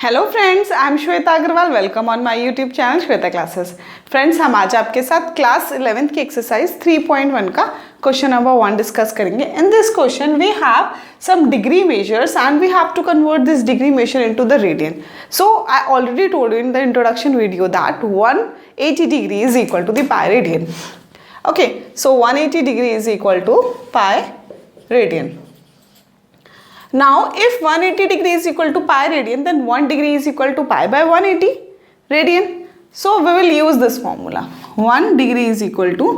Hello friends, I am Shweta Agarwal. Welcome on my YouTube channel Shweta classes. Friends, हम आज आपके साथ क्लास 11th की एक्सरसाइज 3.1 का क्वेश्चन नंबर 1 डिस्कस करेंगे। In this question we have some degree measures and we have to convert this degree measure into the radian. So I already told you in the introduction video that 180 degree is equal to the pi radian. Okay, so 180 degree is equal to pi radian. Now if 180 degree is equal to pi radian, then 1 degree is equal to pi by 180 radian. So we will use this formula. 1 degree is equal to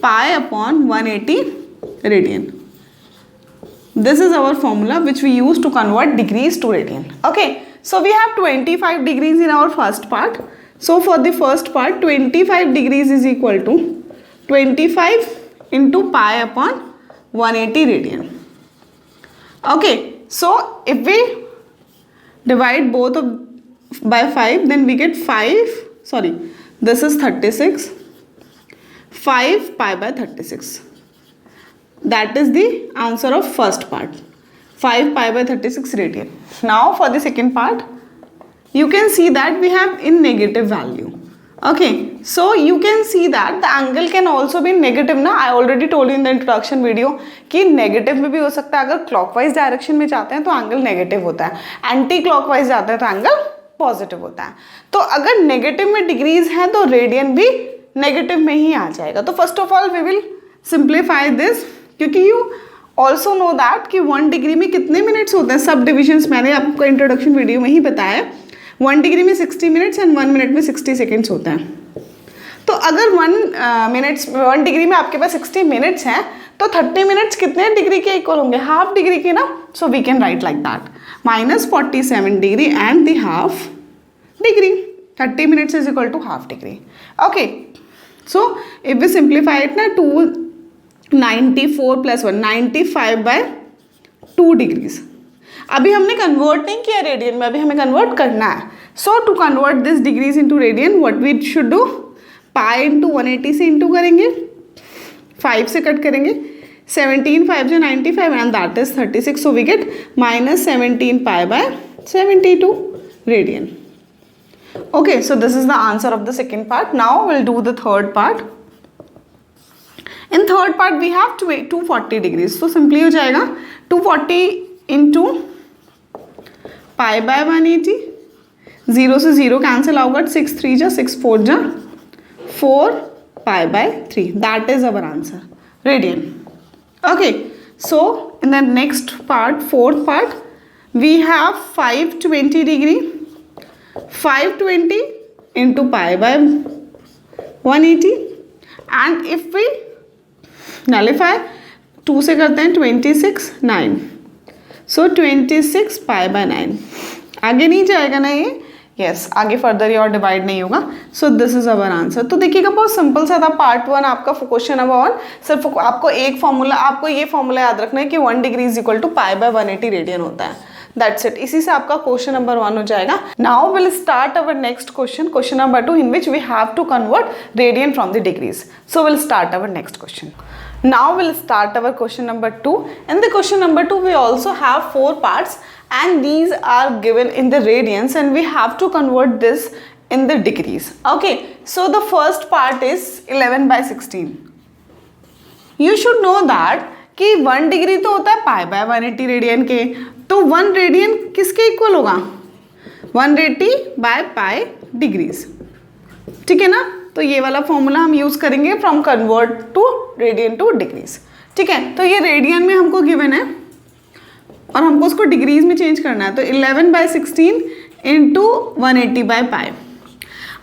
pi upon 180 radian. This is our formula which we use to convert degrees to radian. Okay, so we have 25 degrees in our first part. So for the first part, 25 degrees is equal to 25 into pi upon 180 radian. Okay, so if we divide both of by 5, then we get 5, this is 36, 5 pi by 36. That is the answer of first part, 5 pi by 36 radian. Now for the second part, you can see that we have in negative value. Okay, so you can see that the angle can also be negative ना. I already told you in the introduction video कि negative में भी हो सकता है. अगर clockwise direction में जाते हैं तो angle negative होता है, anti clockwise जाते हैं तो angle positive होता है. तो अगर negative में degrees है तो radian भी negative में ही आ जाएगा. तो first of all we will simplify this, क्योंकि यू ऑल्सो नो दैट कि 1 डिग्री में कितने मिनट्स होते हैं. सब डिविजन्स मैंने आपको इंट्रोडक्शन वीडियो में ही बताया. 1 डिग्री में 60 मिनट्स एंड 1 मिनट में 60 सेकेंड्स होते हैं. तो अगर 1 डिग्री में आपके पास 60 मिनट्स हैं तो 30 मिनट्स कितने डिग्री के इक्वल होंगे? हाफ डिग्री के ना. So we can write like that -47 degree and the half degree. 30 minutes is equal to half degree. Okay, so if we simplify it ना, 294 प्लस 1 95 बाय 2 डिग्रीज. अभी हमने convert नहीं किया radian में, अभी हमें कन्वर्ट करना है. So to convert this degrees into radian, what we should do, pi into 180 से इंटू करेंगे, 5 से कट करेंगे, 17 5 जो 95 and that is 36. So we get -17 pi by 72 radian. Okay, so this is the answer of the second part. Now we'll do the third part. In third part we have 240 degrees. So simply हो जाएगा 240 into pi by 180. 0 से 0 cancel होगा, 6 3 जा 6 4 जा 4 pi by 3. That is our answer, radian. Okay, so in the next part, fourth part, we have 520 degree. 520 into pi by 180 and if we nullify 2 से करते हैं 26 9. So 26 pi by 9. आगे नहीं जाएगा ना ये. Yes, आगे फर्दर ये और डिवाइड नहीं होगा. So this is our answer. तो देखिएगा बहुत सिंपल सा था पार्ट 1 आपका क्वेश्चन नंबर 1. सिर्फ आपको आपको ये फॉर्मूला याद रखना है कि 1 degree is equal to pi by 180 radian होता है. That's it. इसी से आपका क्वेश्चन नंबर 1 हो जाएगा. Now we'll start our next question, question number 2, in which we have to convert radian from the degrees. So we'll start our next question. Now we'll start our question number 2. In the question number 2, we also have 4 parts and these are given in the radians and we have to convert this in the degrees. Okay, so the first part is 11 by 16. You should know that कि 1 degree तो होता है पाई by 180 radian के. तो 1 radian किसके equal होगा? 180 by pi degrees. ठीक है ना. तो ये वाला फॉर्मूला हम यूज करेंगे from convert to radian to degrees. ठीक है, तो ये रेडियन में हमको गिवन है और हमको उसको डिग्रीज में चेंज करना है. तो 11 बाय 16 इंटू 180 बाय पाई.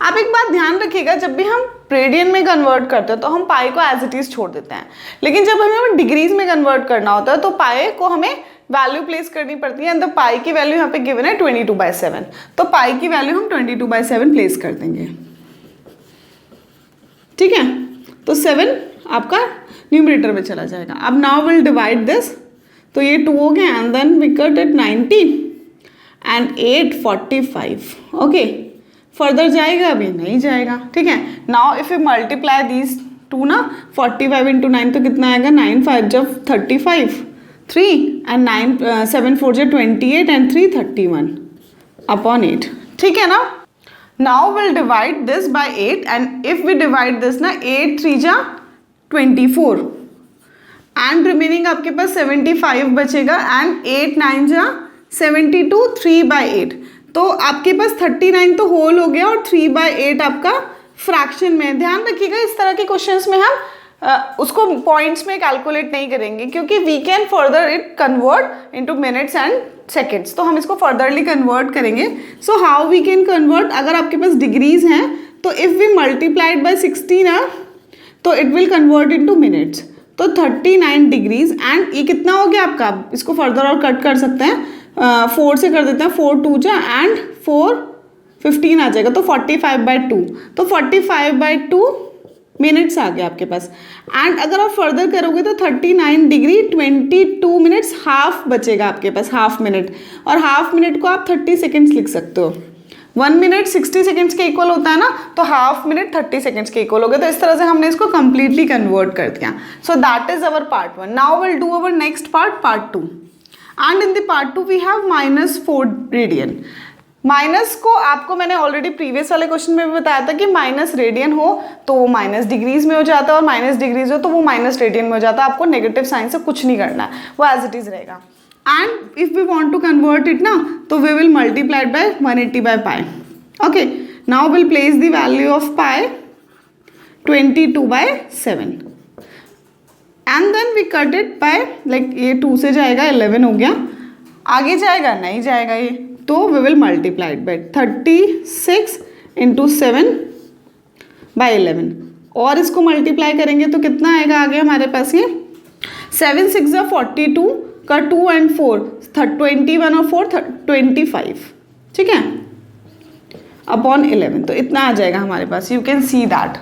आप एक बात ध्यान रखिएगा, जब भी हम रेडियन में कन्वर्ट करते हैं तो हम पाई को एज इट इज छोड़ देते हैं, लेकिन जब हमें डिग्रीज में कन्वर्ट करना होता है तो पाई को हमें वैल्यू प्लेस करनी पड़ती है. तो पाई की वैल्यू यहाँ पे गिवन है 22/7. तो पाई की वैल्यू हम 22/7 प्लेस कर देंगे. ठीक है, तो 7 आपका न्यूमरेटर में चला जाएगा. अब नाउ विल डिवाइड दिस. तो ये 2 हो गया and then we cut it 90 and 8 45. Okay, further जाएगा? अभी नहीं जाएगा. ठीक है, now if you multiply these 2 ना, 45 इंटू 9 तो कितना आएगा? 9 5 जब 35 3 and 9 7 4 जो 28 and 3 31. अपॉन 8, ठीक है ना। Now will divide this by 8 and if we divide this ना 8 3 जा 24 एंड रिमेनिंग आपके पास 75 बचेगा एंड 8 9 जा 72 3/8, तो आपके पास 39 तो होल हो गया और 3/8 आपका फ्रैक्शन में। ध्यान रखिएगा इस तरह के क्वेश्चंस में हम उसको पॉइंट्स में कैलकुलेट नहीं करेंगे क्योंकि we can further it convert into minutes and seconds, तो हम इसको फर्दरली कन्वर्ट करेंगे। So how we can convert, अगर आपके पास डिग्रीज हैं तो इफ़ वी मल्टीप्लाइड बाय 60 ना तो it will convert into minutes, तो 39 डिग्रीज एंड ये कितना हो गया आपका, इसको फर्दर और कट कर सकते हैं, 4 से कर देते हैं, 4 2 जा एंड 4 15 आ जाएगा, तो 45/2, तो 45/2 मिनट्स आ गया आपके पास। एंड अगर आप फर्दर करोगे तो 39 डिग्री 22 मिनट्स हाफ बचेगा आपके पास, हाफ मिनट, और हाफ मिनट को आप 30 सेकेंड्स लिख सकते हो। 1 मिनट 60 सेकेंड्स के इक्वल होता है ना, तो हाफ मिनट 30 सेकेंड्स के इक्वल हो गया, तो इस तरह से हमने इसको कंप्लीटली कन्वर्ट कर दिया। So that is our part 1। Now will do our next part, part 2, and in the part 2 we have -4 radian. Minus को आपको मैंने ऑलरेडी प्रीवियस वाले क्वेश्चन में भी बताया था कि माइनस रेडियन हो तो वो माइनस डिग्रीज में हो जाता है और माइनस डिग्रीज हो तो वो माइनस रेडियन में हो जाता है। आपको नेगेटिव साइन से कुछ नहीं करना है, वो एज इट इज रहेगा। And if we want to convert it ना तो we will multiplied by 180/π। Okay, now will place the value of pi 22/7 and then we cut it by like ये 2 से जाएगा 11 हो गया, आगे जाएगा नहीं जाएगा ये, तो वी विल मल्टीप्लाइड बाय 36 × 7/11 और इसको मल्टीप्लाई करेंगे तो कितना आएगा आगे हमारे पास, ये 7 6 जा 42 का 2 and 4 21 और 4 25, ठीक है, अपॉन 11, तो इतना आ जाएगा हमारे पास। You can see that.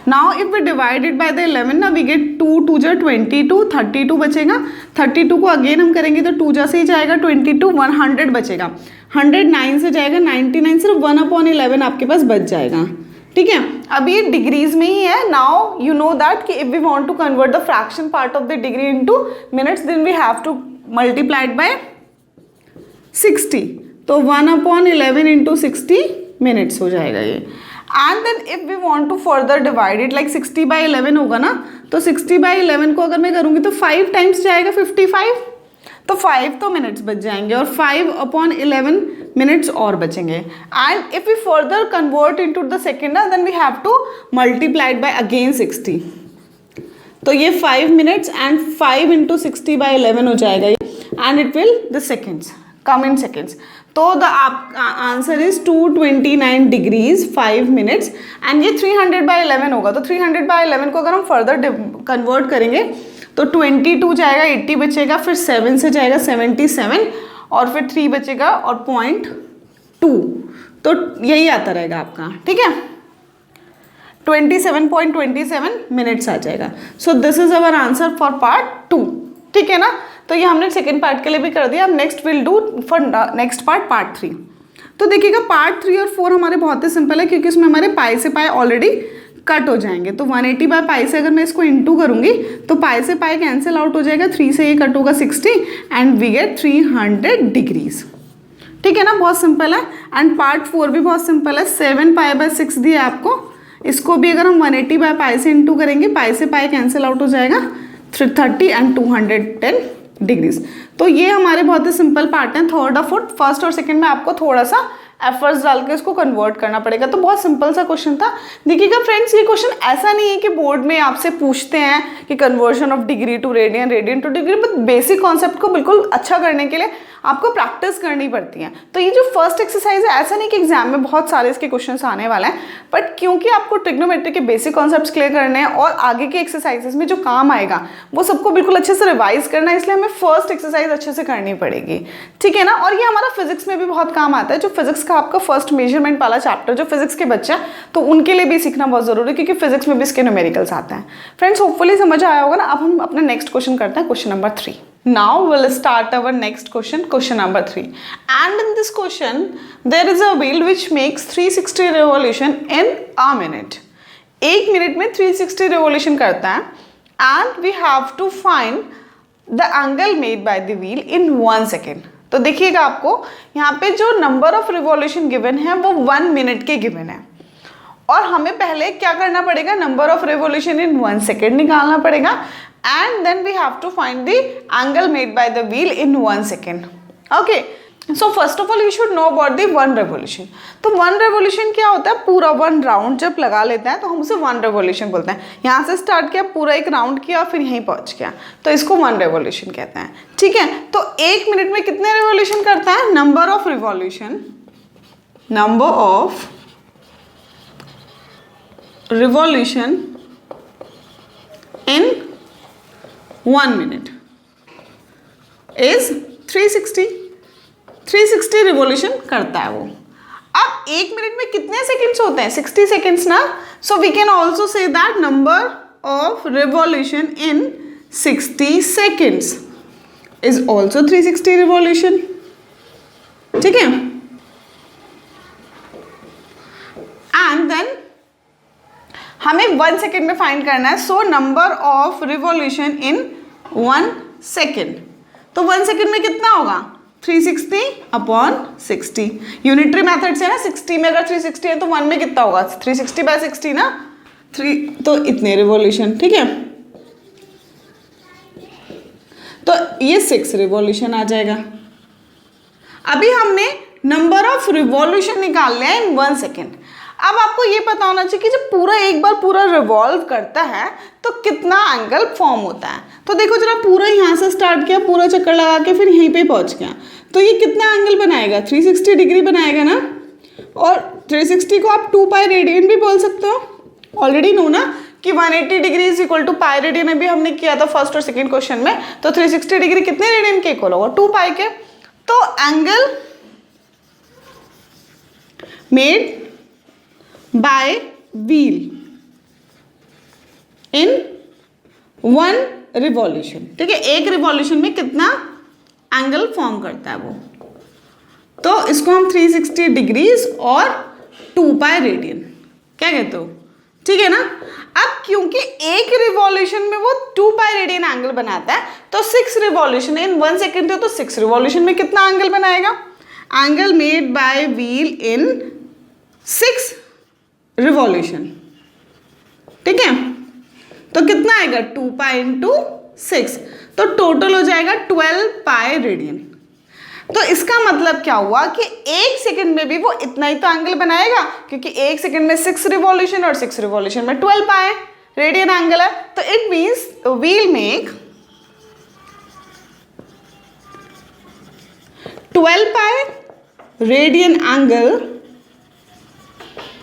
Now if we divide it by the 11 ना वी गेट 2 2 जा 22, 32 बचेगा, 32 को अगेन हम करेंगे तो 2 जा से ही जाएगा 22, 100 बचेगा, 109 से जाएगा 99, सिर्फ 1/11 आपके पास बच जाएगा, ठीक है। अब ये डिग्रीज में ही है। नाउ यू नो दैट कि if we want to convert the fraction part of the degree into minutes then we have to multiplied by 60, तो 1/11 × 60 मिनट्स हो जाएगा ये। And then if we want to further divide it like 60/11 होगा ना, तो 60/11 को अगर मैं करूँगी तो 5 टाइम्स जाएगा 55, तो 5 तो मिनट्स बच जाएंगे और 5/11 मिनट्स और बचेंगे। And if we further convert into the second then we have to multiplied by again 60, तो ये 5 मिनट्स एंड 5 × 60/11 हो जाएगा ये, and it will the seconds come in seconds, तो the answer is 229 degrees 5 minutes and ये 300/11 होगा, तो 300/11 को अगर हम फर्दर कन्वर्ट करेंगे तो 22 जाएगा, 80 बचेगा, फिर 7 से जाएगा 77 और फिर 3 बचेगा और 0.2, तो यही आता रहेगा आपका, ठीक है, 27.27 मिनट्स आ जाएगा। सो this is our answer for part 2, ठीक है ना। तो ये हमने सेकेंड पार्ट के लिए भी कर दिया। अब next will do for next part 3। तो देखिएगा पार्ट 3 और 4 हमारे बहुत ही सिंपल है क्योंकि इसमें हमारे पाई से पाई ऑलरेडी कट हो जाएंगे, तो 180/π से अगर मैं इसको इंटू करूँगी तो पाई से पाई कैंसिल आउट हो जाएगा, 3 से ये कट होगा 60 एंड वी गेट 300 डिग्रीज, ठीक है ना, बहुत सिंपल है। एंड पार्ट 4 भी बहुत सिंपल है, 7π/6 दिया है आपको, इसको भी अगर हम 180/π से इंटू करेंगे पाई से पाई कैंसिल आउट हो जाएगा, 330 एंड 210 डिग्रीज। तो ये हमारे बहुत ही सिंपल पार्ट हैं। थर्ड और फोर्थ, फर्स्ट और सेकंड में आपको थोड़ा सा एफर्ट्स डाल के इसको कन्वर्ट करना पड़ेगा। तो बहुत सिंपल सा क्वेश्चन था। देखिएगा फ्रेंड्स, ये क्वेश्चन ऐसा नहीं है कि बोर्ड में आपसे पूछते हैं कि conversion of degree to radian, radian to degree, but basic concept को बिल्कुल अच्छा करने के लिए आपको प्रैक्टिस करनी पड़ती है। तो ये जो फर्स्ट एक्सरसाइज है, ऐसा नहीं कि एग्जाम में बहुत सारे इसके क्वेश्चंस आने वाले हैं, बट क्योंकि आपको ट्रिग्नोमेट्री के बेसिक कॉन्सेप्ट्स क्लियर करने हैं और आगे के एक्सरसाइजेस में जो काम आएगा वो सबको बिल्कुल अच्छे से रिवाइज करना है, इसलिए हमें फर्स्ट एक्सरसाइज अच्छे से करनी पड़ेगी, ठीक है ना। और ये हमारा फिजिक्स में भी बहुत काम आता है, जो फिजिक्स का आपका फर्स्ट मेजरमेंट वाला चैप्टर, जो फिजिक्स के बच्चे हैं तो उनके लिए भी सीखना बहुत जरूरी है, क्योंकि फिजिक्स में भी इसके न्यूमेरिकल्स आते हैं। फ्रेंड्स, होपफुली समझ आया होगा ना। अब हम अपना नेक्स्ट क्वेश्चन करते हैं, question number 3। Now we'll start our next question, question number 3. And in this question, there is a wheel which makes 360 revolution in a minute. 1 मिनट में 360 revolution करता है, and we have to find the angle made by the wheel in 1 second. तो देखिएगा आपको यहाँ पे जो नंबर ऑफ रिवॉल्यूशन गिवन है वो 1 मिनट के गिवन है, और हमें पहले क्या करना पड़ेगा, number of revolution in 1 second निकालना पड़ेगा, and then we have to find the angle made by the wheel in 1 second. Okay, so first of all you should know about the 1 revolution. तो 1 रेवोल्यूशन क्या होता है, पूरा 1 round जब लगा लेते हैं तो हम उसे 1 रेवोल्यूशन बोलते हैं। यहाँ से स्टार्ट किया, पूरा एक राउंड किया, फिर यहीं पहुँच गया, तो इसको 1 रेवोल्यूशन कहते हैं। ठीक है, तो 1 मिनट में कितने रेवोल्यूशन करता है, number of revolution, number of revolution in 1 minute is 360 revolution करता है वो। अब 1 मिनट में कितने सेकंड्स होते हैं, 60 सेकंड्स ना, so we can also see that number of revolution in 60 seconds is also 360 revolution. ठीक है, एंड देन हमें 1 सेकेंड में फाइंड करना है, so number of revolution in 1 second, तो 1 सेकेंड में कितना होगा, 360/60। यूनिटरी मेथड से ना 60 में अगर 360 है तो 1 में कितना होगा, 360/60 ना, 3, तो इतने रिवॉल्यूशन। ठीक है, तो ये 6 रिवॉल्यूशन आ जाएगा। अभी हमने नंबर ऑफ रिवॉल्यूशन निकाल लिया इन 1 सेकेंड। अब आपको ये पता होना चाहिए कि जब पूरा एक बार पूरा रिवॉल्व करता है तो कितना एंगल फॉर्म होता है। तो देखो जरा, पूरा यहाँ से स्टार्ट किया, पूरा चक्कर लगा के फिर यहीं पे पहुँच गया, तो ये कितना एंगल बनाएगा, 360 डिग्री बनाएगा ना। और 360 को आप 2π रेडियन भी बोल सकते हो, ऑलरेडी नो ना कि 180 degree is equal to pi radian, अभी हमने किया था फर्स्ट और सेकेंड क्वेश्चन में। तो 360 डिग्री कितने रेडियन के इक्वल होगा, 2π के। तो angle made by wheel in 1 revolution। ठीक है, एक रिवॉल्यूशन में कितना एंगल फॉर्म करता है वो, तो इसको हम 360 डिग्रीज और 2π रेडियन क्या कहते हो। ठीक है ना, अब क्योंकि एक रिवॉल्यूशन में वो 2π रेडियन एंगल बनाता है, तो 6 रिवॉल्यूशन इन 1 सेकेंड थे, तो 6 रिवॉल्यूशन में कितना एंगल बनाएगा, angle made bye wheel in 6 revolution. ठीक है, तो कितना आएगा, 2π × 6, तो टोटल हो जाएगा 12π रेडियन। तो इसका मतलब क्या हुआ कि 1 सेकंड में भी वो इतना ही तो एंगल बनाएगा, क्योंकि 1 सेकंड में 6 रिवॉल्यूशन और 6 रिवॉल्यूशन में 12π रेडियन एंगल है। तो it means we'll make 12π radian angle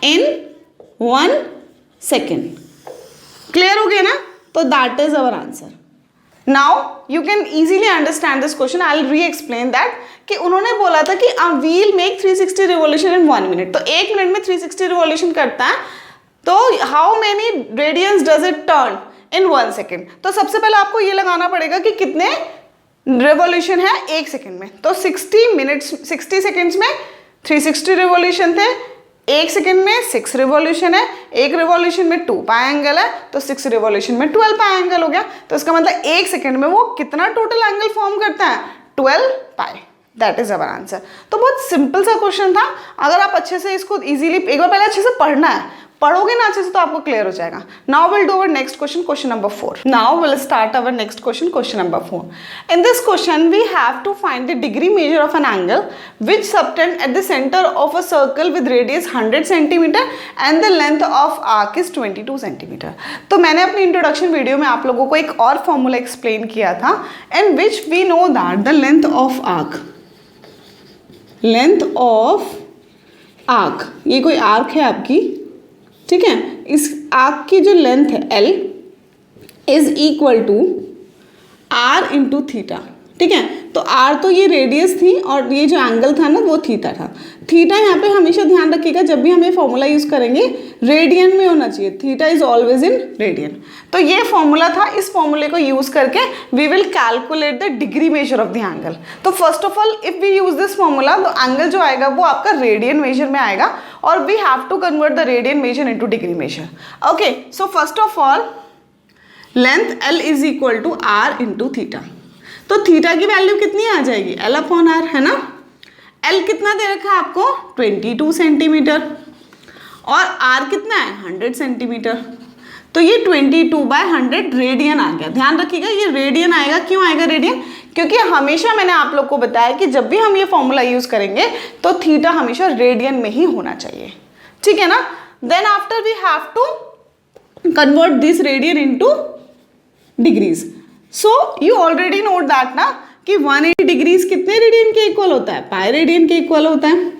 in 1 second. Clear हो गया ना, तो that is our answer. Now you can easily understand this question, I will re explain that. कि उन्होंने बोला था कि a wheel make 360 revolution in 1 minute, तो 1 मिनट में 360 रिवॉल्यूशन करता है, तो how many radians does it turn in 1 second. तो सबसे पहले आपको ये लगाना पड़ेगा कि कितने रिवॉल्यूशन है 1 सेकेंड में। तो 60 सेकेंड्स में 360 रिवॉल्यूशन थे, 1 सेकेंड में 6 रिवॉल्यूशन है, 1 रिवॉल्यूशन में 2π एंगल है, तो 6 रिवॉल्यूशन में 12π एंगल हो गया। तो इसका मतलब 1 सेकेंड में वो कितना टोटल एंगल फॉर्म करता है, 12π। That is our answer. तो बहुत सिंपल सा क्वेश्चन था, अगर आप अच्छे से इसको इजीली एक बार पहले अच्छे से पढ़ना है, पढ़ोगे ना अच्छे से तो आपको क्लियर हो जाएगा। Now will do our next question, question number 4। Now will start our next question, question number 4। In this question we have to find the degree measure of an angle which subtend at the center of a circle with radius 100 centimeter and the length of arc is 22 centimeter. तो मैंने अपनी introduction video में आप लोगों को एक और formula explain किया था, in which we know that the length of arc, length of arc, ये कोई आर्क है आपकी, ठीक है, इस आर्क की जो लेंथ है L is equal to R into theta. ठीक है, तो R तो ये रेडियस थी और ये जो एंगल था ना वो थीटा था। थीटा यहाँ पे हमेशा ध्यान रखिएगा, जब भी हम ये फॉर्मूला यूज़ करेंगे रेडियन में होना चाहिए, theta is always in radian. तो ये फॉर्मूला था, इस फॉर्मूले को यूज़ करके we will calculate the degree measure of the angle. तो first of all if we use this formula, तो एंगल जो आएगा वो आपका रेडियन मेजर में आएगा, और we have to convert the radian measure into degree measure. Okay, so first of all length L is equal to R into theta. तो तो थीटा की वैल्यू कितनी आ जाएगी, एल अपॉन आर, है ना। एल कितना दे रखा है आपको, 22 सेंटीमीटर, और आर कितना है, 100 सेंटीमीटर। तो ये 22/100 रेडियन आ गया। ध्यान रखिएगा ये रेडियन आएगा। क्यों आएगा रेडियन, क्योंकि हमेशा मैंने आप लोग को बताया कि जब भी हम ये फॉर्मूला यूज करेंगे तो थीटा हमेशा रेडियन में ही होना चाहिए, ठीक है ना। Then after we have to convert this radian into degrees. So you already note that ना कि 180 डिग्रीज कितने रेडियन के इक्वल होता है, पाई रेडियन के इक्वल होता है।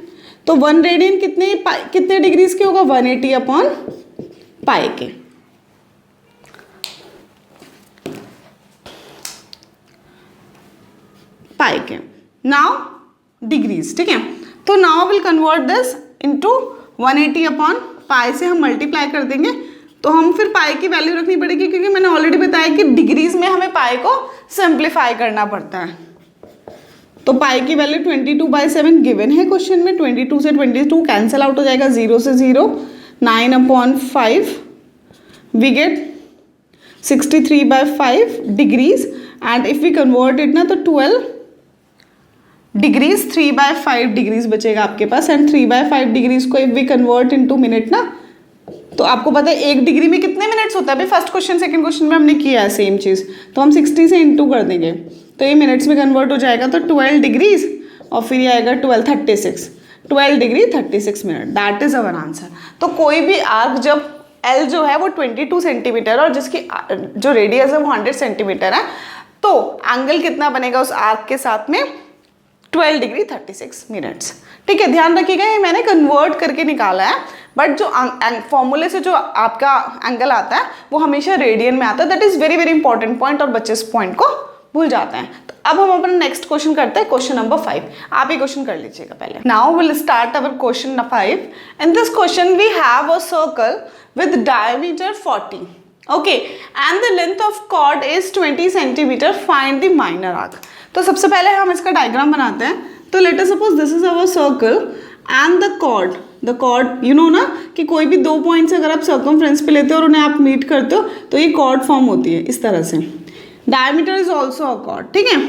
तो 1 रेडियन कितने डिग्रीज के होगा, 180 अपॉन पाई के। पाई के नाउ डिग्रीज, ठीक है। तो now will convert this into 180 upon pi से हम मल्टीप्लाई कर देंगे। तो हम फिर पाई की वैल्यू रखनी पड़ेगी, क्योंकि मैंने ऑलरेडी बताया कि डिग्रीज में हमें पाई को सिंप्लीफाई करना पड़ता है। तो पाई की वैल्यू 22/7 गिवन है क्वेश्चन में। 22 से 22 कैंसिल आउट हो जाएगा, 0 से 0, 9 upon 5 we get 63/5 degrees. And if we convert it ना तो 12 डिग्रीज 3/5 डिग्रीज बचेगा आपके पास। एंड 3/5 डिग्रीज को if we convert into minute ना, तो आपको पता है 1 डिग्री में कितने मिनट्स होता है। अभी फर्स्ट क्वेश्चन सेकंड क्वेश्चन में हमने किया है सेम चीज़। तो हम 60 से इंटू कर देंगे तो ये मिनट्स में कन्वर्ट हो जाएगा। तो 12 डिग्रीज और फिर ये आएगा 12 degree 36 minute. That is our answer. तो कोई भी आर्क जब एल जो है वो 22 सेंटीमीटर और जिसकी जो रेडियस है वो 100 सेंटीमीटर है, तो एंगल कितना बनेगा उस आर्क के साथ में, 12 डिग्री 36 मिनट्स। ठीक है, ध्यान रखिएगा ये मैंने कन्वर्ट करके निकाला है, बट जो फॉर्मूले से जो आपका एंगल आता है वो हमेशा रेडियन में आता है। That is very very important point और बच्चे इस पॉइंट को भूल जाते हैं। तो अब हम अपना नेक्स्ट क्वेश्चन करते हैं, क्वेश्चन नंबर 5। आप ये क्वेश्चन कर लीजिएगा पहले। Now will start our question 5। In this question we have a circle with diameter 40, okay, and the length of chord is 20 centimeter. Find the minor arc. तो सबसे पहले हम इसका डायग्राम बनाते हैं। तो let us suppose this is our circle and the chord you know ना कि कोई भी 2 पॉइंट्स अगर आप सर्कमफ्रेंस पे लेते हो और उन्हें आप मीट करते हो तो ये कॉर्ड फॉर्म होती है इस तरह से। Diameter is also a cord, ठीक है।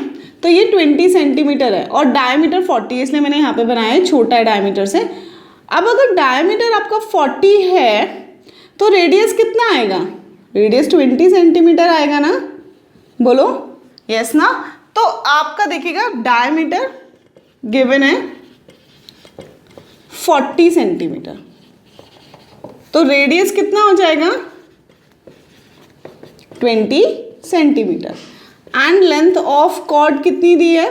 तो ये 20 सेंटीमीटर है और डायमीटर 40 है, इसलिए मैंने यहाँ पे बनाया है छोटा है डायमीटर से। अब अगर डायमीटर आपका 40 है तो रेडियस कितना आएगा, रेडियस 20 सेंटीमीटर आएगा ना, बोलो यस ना। तो आपका देखिएगा डायमीटर गिवन है 40 सेंटीमीटर, तो रेडियस कितना हो जाएगा 20 centimeter. And length of chord कितनी दी है,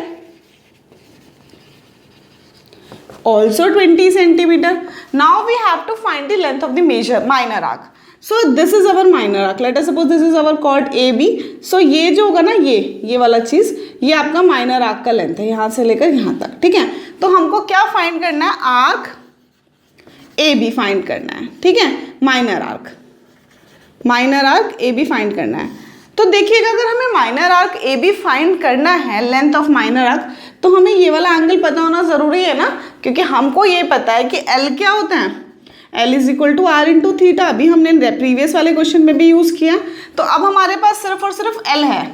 also 20 centimeter. Now we have to find the length of the major minor arc. So this is our minor arc. Let us suppose this is our chord A B. सो ये जो होगा ना ये वाला चीज ये आपका माइनर आर्क का लेंथ है, यहाँ से लेकर यहाँ तक, ठीक है। तो हमको क्या फाइंड करना है, आर्क ए बी फाइंड करना है, ठीक है। Minor arc A B find करना है। तो देखिएगा अगर हमें minor arc A B find करना है, लेंथ ऑफ माइनर आर्क, तो हमें ये वाला एंगल पता होना जरूरी है ना, क्योंकि हमको ये पता है कि एल क्या होता है, L is equal to R into theta. अभी हमने प्रीवियस वाले क्वेश्चन में भी यूज किया। तो अब हमारे पास सिर्फ और सिर्फ L है,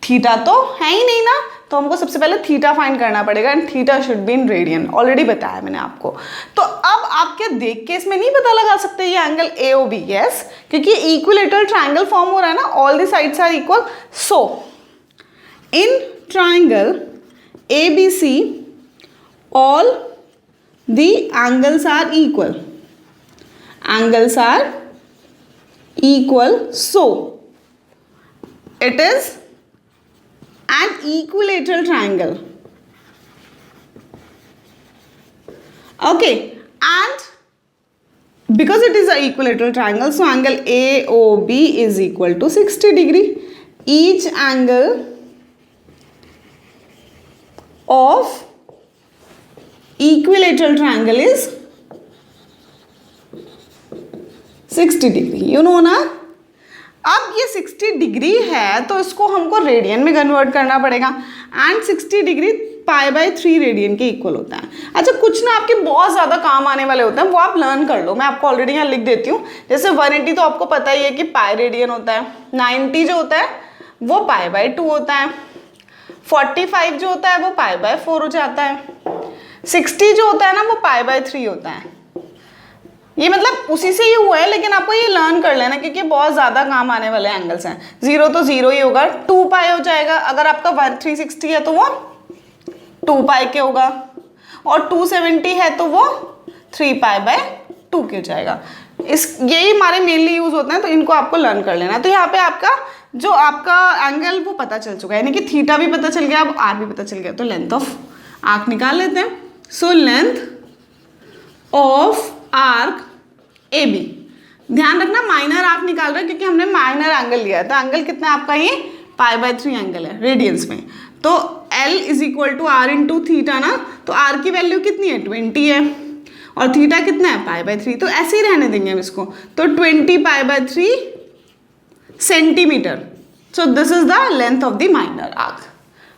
थीटा तो है ही नहीं ना। तो हमको सबसे पहले थीटा फाइंड करना पड़ेगा and theta should be in radian. Already बताया मैंने आपको। तो अब आप क्या देख के इसमें नहीं पता लगा सकते ये angle A O B, yes, क्योंकि इक्विलेटरल ट्राइंगल फॉर्म हो रहा है ना, all the sides are equal. So in triangle A B C all the angles are equal, so it is an equilateral triangle, okay, and because it is an equilateral triangle, so angle AOB is equal to 60 degree. Each angle of equilateral triangle is 60 degree, you know ना। अब ये 60 degree है तो इसको हमको radian में convert करना पड़ेगा एंड 60 डिग्री π/3 रेडियन के इक्वल होता है। अच्छा, कुछ ना आपके बहुत ज़्यादा काम आने वाले होते हैं, वो आप लर्न कर लो। मैं आपको ऑलरेडी यहाँ लिख देती हूँ। जैसे 180 तो आपको पता ही है कि पाई रेडियन होता है, 90 जो होता है वो π/2 होता है, 45 जो होता है वो π/4 हो जाता है, 60 जो होता है ना वो π/3 होता है। ये मतलब उसी से ही हुआ है, लेकिन आपको ये लर्न कर लेना क्योंकि बहुत ज़्यादा काम आने वाले एंगल्स हैं। 0 तो 0 ही होगा, 2π हो जाएगा। अगर आपका 360 है तो वो 2π के होगा, और 270 है तो वो 3π/2 के हो जाएगा। यही हमारे मेनली यूज होते हैं, तो इनको आपको लर्न कर लेना। तो यहाँ पे आपका जो आपका एंगल वो पता चल चुका है, यानी कि थीटा भी पता चल गया, अब आर भी पता चल गया। तो लेंथ ऑफ आर्क निकाल लेते हैं। So length of arc A B, ध्यान रखना माइनर आर्क निकाल रहे हैं क्योंकि हमने माइनर एंगल लिया है। तो एंगल कितना है आपका, ये π/3 एंगल है रेडियंस में। तो L = R × थीटा ना, तो R की वैल्यू कितनी है 20 है, और थीटा कितना है π/3, तो ऐसे ही रहने देंगे हम इसको। तो 20π/3 centimeter. So this is the length of the minor arc.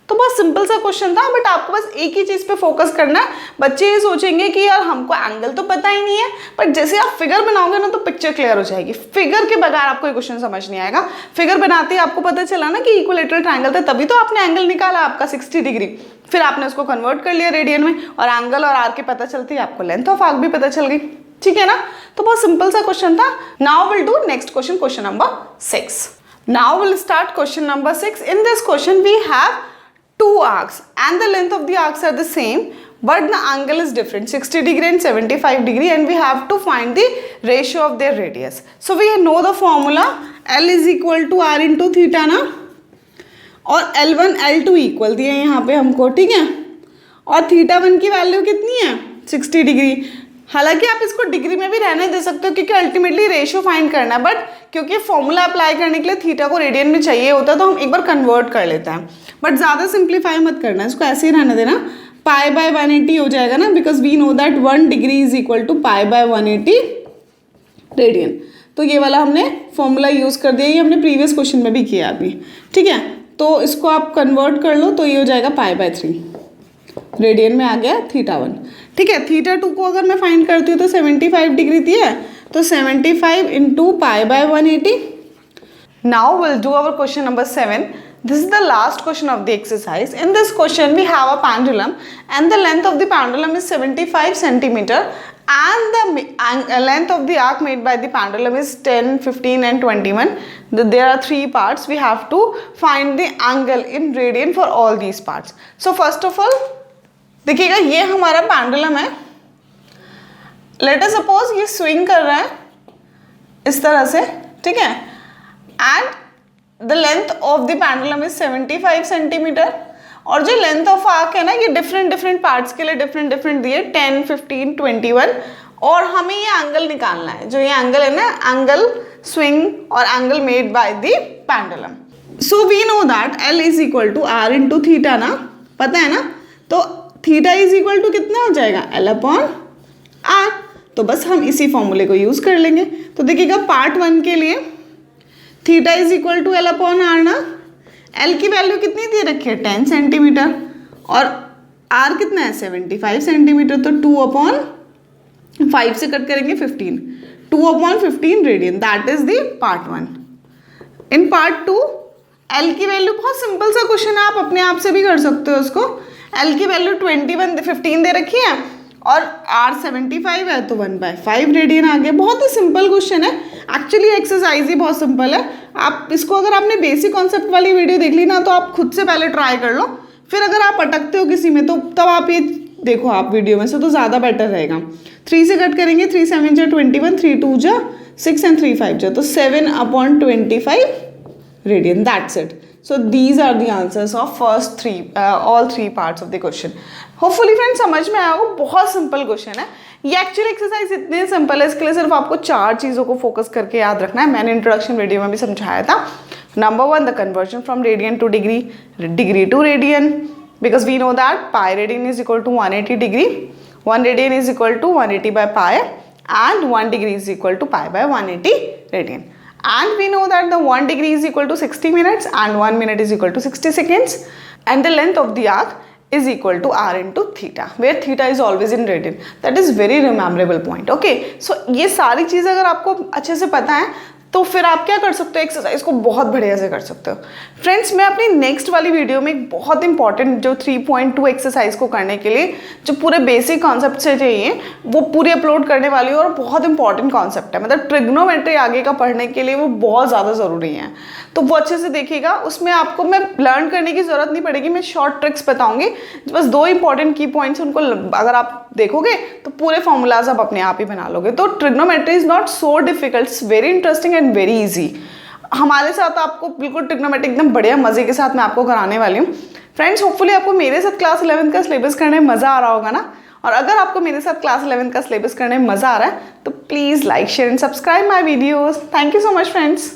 तो बहुत सिंपल सा क्वेश्चन था, बट आपको बस एक ही चीज़ पे फोकस करना है। बच्चे ये सोचेंगे कि यार हमको एंगल तो पता ही नहीं है, बट जैसे आप फिगर बनाओगे ना तो पिक्चर क्लियर हो जाएगी। फिगर के बगैर आपको ये क्वेश्चन समझ नहीं आएगा। फिगर बनाते ही आपको पता चला ना कि इक्विलेटरल ट्रायंगल था, तभी तो आपने एंगल निकाला आपका 60 डिग्री, फिर आपने उसको कन्वर्ट कर लिया रेडियन में, और एंगल और आर्क के पता चलती है आपको लेंथ ऑफ आर्क भी पता चल गई। ठीक है ना, तो बहुत सिंपल सा क्वेश्चन था। Now will do next question, question number 6। Now will start question number 6। In this question we have two arcs and the length of the arcs are the same, but the angle is different, 60 degree and 75 degree, and we have to find the ratio of their radius. So we know the formula, L = R × theta ना, और L1 L2 equal दिए यहाँ पे हमको, ठीक है। और θ1 की वैल्यू कितनी है 60 डिग्री। हालांकि आप इसको डिग्री में भी रहने दे सकते हो क्योंकि अल्टीमेटली रेशियो फाइंड करना है, बट क्योंकि फॉर्मूला अप्लाई करने के लिए थीटा को रेडियन में चाहिए होता है तो हम एक बार कन्वर्ट कर लेते हैं, बट ज़्यादा सिंप्लीफाई मत करना, इसको ऐसे ही रहने देना। π/180 हो जाएगा ना, because we know that 1 degree = π/180 radian. तो ये वाला हमने फॉर्मूला यूज़ कर दिया, ये हमने प्रीवियस क्वेश्चन में भी किया अभी, ठीक है। तो इसको आप कन्वर्ट कर लो, तो ये हो जाएगा π/3 रेडियन में आ गया θ1, ठीक है। θ2 को अगर मैं फाइंड करती हूँ तो 75 डिग्री दी है, तो 75 × π/180। Now will do our question number 7. This is the last question of the exercise. In this question we have a pendulum and the length of the pendulum is 75 centimeter and the length of the arc made by the pendulum is 10, 15 and 21. There are 3 parts. We have to find the angle in radian for all these parts. So first of all देखिएगा ये हमारा pendulum है. Let us suppose ये swing कर रहा है इस तरह से, ठीक है, and the length of the pendulum is 75 centimetre, और जो लेंथ ऑफ आर्क है ना ये डिफरेंट पार्ट्स के लिए डिफरेंट दिए 10, 15, 21, और हमें ये एंगल निकालना है। जो ये एंगल है ना, एंगल स्विंग और angle made by the pendulum. So we know that L = R × theta ना, पता है ना, तो थीटा = कितना हो जाएगा L/R। तो बस हम इसी फॉर्मूले को यूज कर लेंगे। तो देखिएगा पार्ट 1 के लिए थीटा = L/R ना, L की वैल्यू कितनी दे रखी है 10 सेंटीमीटर, और R कितना है 75 सेंटीमीटर, तो 2/5 से कट करेंगे 15, 2/15 radian, that is the part 1। In part 2 L की वैल्यू, बहुत सिंपल सा क्वेश्चन है, आप अपने आप से भी कर सकते हो उसको। L की वैल्यू 15 दे रखी है और R 75 है, तो 1/5 रेडियन आ गया। बहुत ही सिंपल क्वेश्चन है, एक्चुअली एक्सरसाइज ही बहुत सिंपल है। आप इसको अगर आपने बेसिक कॉन्सेप्ट वाली वीडियो देख ली ना, तो आप खुद से पहले ट्राई कर लो, फिर अगर आप अटकते हो किसी में तो तब आप ये देखो आप वीडियो में से, तो ज़्यादा बेटर रहेगा। 3 से कट करेंगे, 3 7 जा 21, 3 2 जा 6 and 3 5 जा, तो 7/25 radian, that's it. So these are the answers of all three parts of the question. Hopefully friends समझ में आया होगा, बहुत सिंपल क्वेश्चन है ये। एक्चुअली एक्सरसाइज इतनी सिंपल है, इसके लिए सिर्फ आपको 4 चीज़ों को फोकस करके याद रखना है। मैंने इंट्रोडक्शन वीडियो में भी समझाया था। Number 1, the conversion from radian to degree, degree to radian, because we know that pi radian = 180 degree, 1 radian = 180/π and 1 degree = π/180 radian. And we know that the 1 degree = 60 minutes and 1 minute = 60 seconds, and the length of the arc is equal to R × theta, where theta is always in radian. That is very rememberable point. Okay, so ये सारी चीज़ अगर आपको अच्छे से पता है तो फिर आप क्या कर सकते हो, एक्सरसाइज को बहुत बढ़िया से कर सकते हो। फ्रेंड्स, मैं अपनी नेक्स्ट वाली वीडियो में एक बहुत इंपॉर्टेंट जो 3.2 एक्सरसाइज को करने के लिए जो पूरे बेसिक कॉन्सेप्ट से चाहिए वो पूरी अपलोड करने वाली हूँ, और बहुत इंपॉर्टेंट कॉन्सेप्ट है, मतलब ट्रिग्नोमेट्री आगे का पढ़ने के लिए वो बहुत ज़्यादा ज़रूरी है। तो वो अच्छे से देखिएगा, उसमें आपको मैं लर्न करने की ज़रूरत नहीं पड़ेगी, मैं शॉर्ट ट्रिक्स बताऊंगी, बस 2 इंपॉर्टेंट की पॉइंट्स उनको अगर आप देखोगे तो पूरे फॉर्मूलाज आप अपने आप ही बना लोगे। तो trigonometry is not so difficult, it's very interesting and very easy. हमारे साथ आपको बिल्कुल ट्रिग्नोमेट्री एकदम बढ़िया मज़े के साथ मैं आपको कराने वाली हूँ। फ्रेंड्स, होपफुली आपको मेरे साथ क्लास 11 का सिलेबस करने में मज़ा आ रहा होगा ना। और अगर आपको मेरे साथ क्लास 11 का सिलेबस करने में मज़ा आ रहा है तो please like share and subscribe my videos. Thank you so much friends.